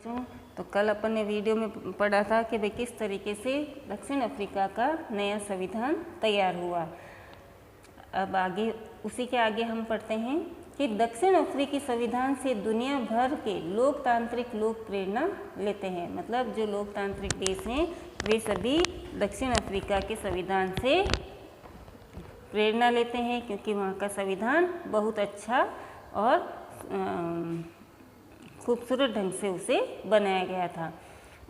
तो कल अपन ने वीडियो में पढ़ा था कि भाई किस तरीके से दक्षिण अफ्रीका का नया संविधान तैयार हुआ। अब आगे उसी के आगे हम पढ़ते हैं कि दक्षिण अफ्रीकी संविधान से दुनिया भर के लोकतांत्रिक लोग प्रेरणा लेते हैं। मतलब जो लोकतांत्रिक देश हैं वे सभी दक्षिण अफ्रीका के संविधान से प्रेरणा लेते हैं, क्योंकि वहाँ का संविधान बहुत अच्छा और खूबसूरत ढंग से उसे बनाया गया था।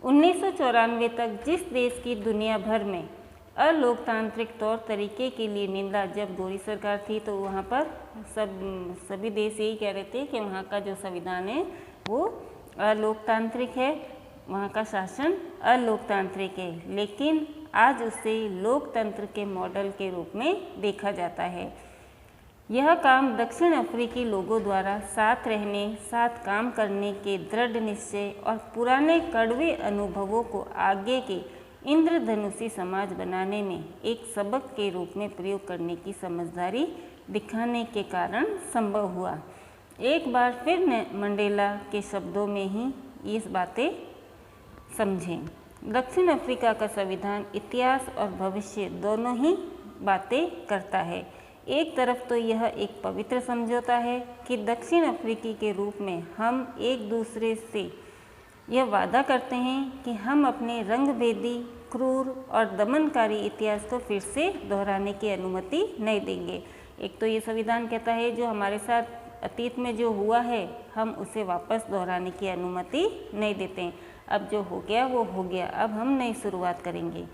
1994 तक जिस देश की दुनिया भर में अलोकतांत्रिक तौर तरीके के लिए निंदा, जब गोरी सरकार थी तो वहाँ पर सभी देश यही कह रहे थे कि वहाँ का जो संविधान है वो अलोकतांत्रिक है, वहाँ का शासन अलोकतांत्रिक है। लेकिन आज उसे लोकतंत्र के मॉडल के रूप में देखा जाता है। यह काम दक्षिण अफ्रीकी लोगों द्वारा साथ रहने, साथ काम करने के दृढ़ निश्चय और पुराने कड़वे अनुभवों को आगे के इंद्रधनुषी समाज बनाने में एक सबक के रूप में प्रयोग करने की समझदारी दिखाने के कारण संभव हुआ। एक बार फिर मंडेला के शब्दों में ही ये बातें समझें। दक्षिण अफ्रीका का संविधान इतिहास और भविष्य दोनों ही बातें करता है। एक तरफ तो यह एक पवित्र समझौता है कि दक्षिण अफ्रीकी के रूप में हम एक दूसरे से यह वादा करते हैं कि हम अपने रंगभेदी, क्रूर और दमनकारी इतिहास को फिर से दोहराने की अनुमति नहीं देंगे। एक तो ये संविधान कहता है जो हमारे साथ अतीत में जो हुआ है हम उसे वापस दोहराने की अनुमति नहीं देते हैं। अब जो हो गया वो हो गया, अब हम नई शुरुआत करेंगे।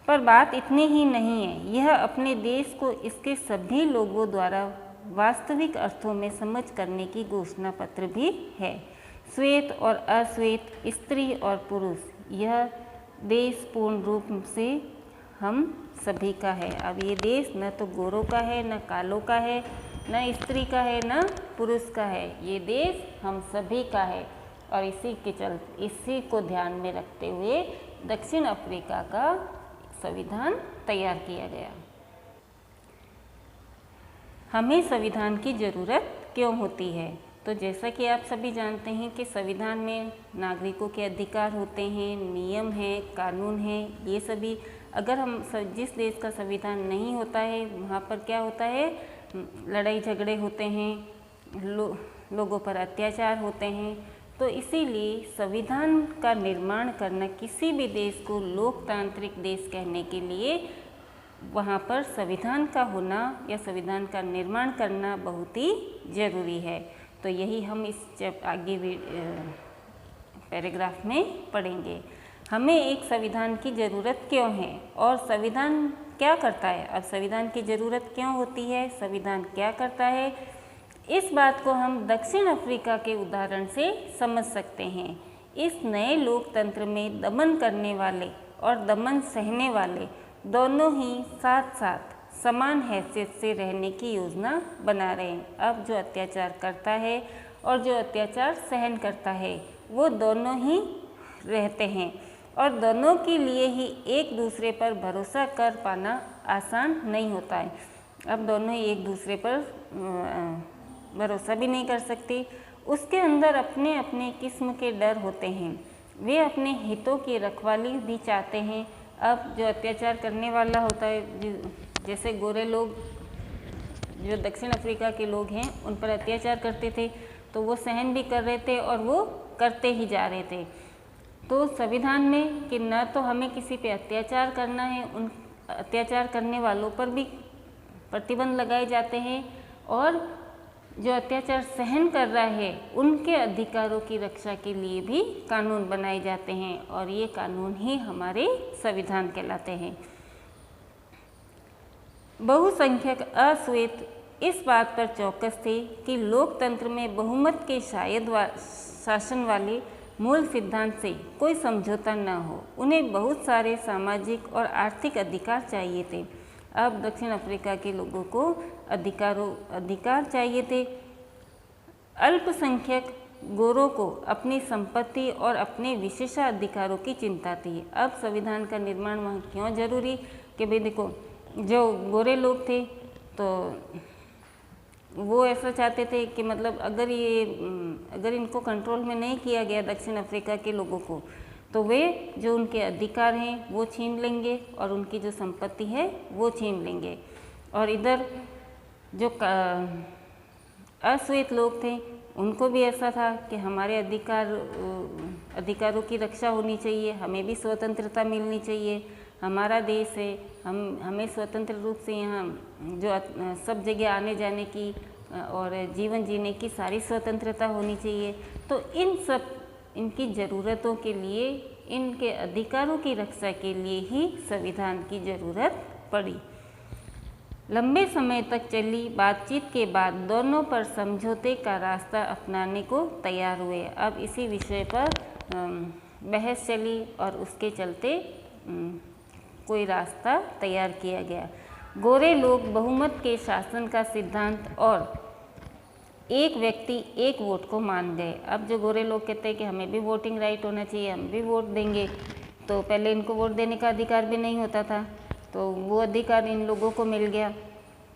पर बात इतनी ही नहीं है, यह अपने देश को इसके सभी लोगों द्वारा वास्तविक अर्थों में समझ करने की घोषणा पत्र भी है। श्वेत और अश्वेत, स्त्री और पुरुष, यह देश पूर्ण रूप से हम सभी का है। अब ये देश न तो गोरों का है, न कालों का है, न स्त्री का है, न पुरुष का है। ये देश हम सभी का है और इसी को ध्यान में रखते हुए दक्षिण अफ्रीका का संविधान तैयार किया गया। हमें संविधान की ज़रूरत क्यों होती है? तो जैसा कि आप सभी जानते हैं कि संविधान में नागरिकों के अधिकार होते हैं, नियम हैं, कानून हैं। ये सभी अगर हम जिस देश का संविधान नहीं होता है वहाँ पर क्या होता है, लड़ाई झगड़े होते हैं, लोगों पर अत्याचार होते हैं। तो इसीलिए संविधान का निर्माण करना, किसी भी देश को लोकतांत्रिक देश कहने के लिए वहाँ पर संविधान का होना या संविधान का निर्माण करना बहुत ही ज़रूरी है। तो यही हम इस आगे पैराग्राफ में पढ़ेंगे। हमें एक संविधान की ज़रूरत क्यों है और संविधान क्या करता है। अब संविधान की ज़रूरत क्यों होती है, संविधान क्या करता है, इस बात को हम दक्षिण अफ्रीका के उदाहरण से समझ सकते हैं। इस नए लोकतंत्र में दमन करने वाले और दमन सहने वाले दोनों ही साथ साथ समान हैसियत से रहने की योजना बना रहे हैं। अब जो अत्याचार करता है और जो अत्याचार सहन करता है वो दोनों ही रहते हैं और दोनों के लिए ही एक दूसरे पर भरोसा कर पाना आसान नहीं होता है। अब दोनों ही एक दूसरे पर भरोसा भी नहीं कर सकते। उसके अंदर अपने अपने किस्म के डर होते हैं, वे अपने हितों की रखवाली भी चाहते हैं। अब जो अत्याचार करने वाला होता है, जैसे गोरे लोग जो दक्षिण अफ्रीका के लोग हैं उन पर अत्याचार करते थे तो वो सहन भी कर रहे थे और वो करते ही जा रहे थे। तो संविधान में कि न तो हमें किसी पे अत्याचार करना है, उन अत्याचार करने वालों पर भी प्रतिबंध लगाए जाते हैं और जो अत्याचार सहन कर रहा है उनके अधिकारों की रक्षा के लिए भी कानून बनाए जाते हैं और ये कानून ही हमारे संविधान कहलाते हैं। बहुसंख्यक अश्वेत इस बात पर चौकस थे कि लोकतंत्र में बहुमत के शासन वाले मूल सिद्धांत से कोई समझौता न हो। उन्हें बहुत सारे सामाजिक और आर्थिक अधिकार चाहिए थे। अब दक्षिण अफ्रीका के लोगों को अधिकार चाहिए थे। अल्पसंख्यक गोरों को अपनी संपत्ति और अपने विशेषाधिकारों की चिंता थी। अब संविधान का निर्माण वहाँ क्यों जरूरी कि भाई देखो, जो गोरे लोग थे तो वो ऐसा चाहते थे कि मतलब अगर इनको कंट्रोल में नहीं किया गया दक्षिण अफ्रीका के लोगों को, तो वे जो उनके अधिकार हैं वो छीन लेंगे और उनकी जो संपत्ति है वो छीन लेंगे। और इधर जो अश्वेत लोग थे उनको भी ऐसा था कि हमारे अधिकारों की रक्षा होनी चाहिए, हमें भी स्वतंत्रता मिलनी चाहिए, हमारा देश है, हमें स्वतंत्र रूप से यहाँ जो सब जगह आने जाने की और जीवन जीने की सारी स्वतंत्रता होनी चाहिए। तो इनकी ज़रूरतों के लिए, इनके अधिकारों की रक्षा के लिए ही संविधान की ज़रूरत पड़ी। लंबे समय तक चली बातचीत के बाद दोनों पर समझौते का रास्ता अपनाने को तैयार हुए। अब इसी विषय पर बहस चली और उसके चलते कोई रास्ता तैयार किया गया। गोरे लोग बहुमत के शासन का सिद्धांत और एक व्यक्ति एक वोट को मान गए। अब जो गोरे लोग कहते हैं कि हमें भी वोटिंग राइट होना चाहिए, हम भी वोट देंगे, तो पहले इनको वोट देने का अधिकार भी नहीं होता था, तो वो अधिकार इन लोगों को मिल गया।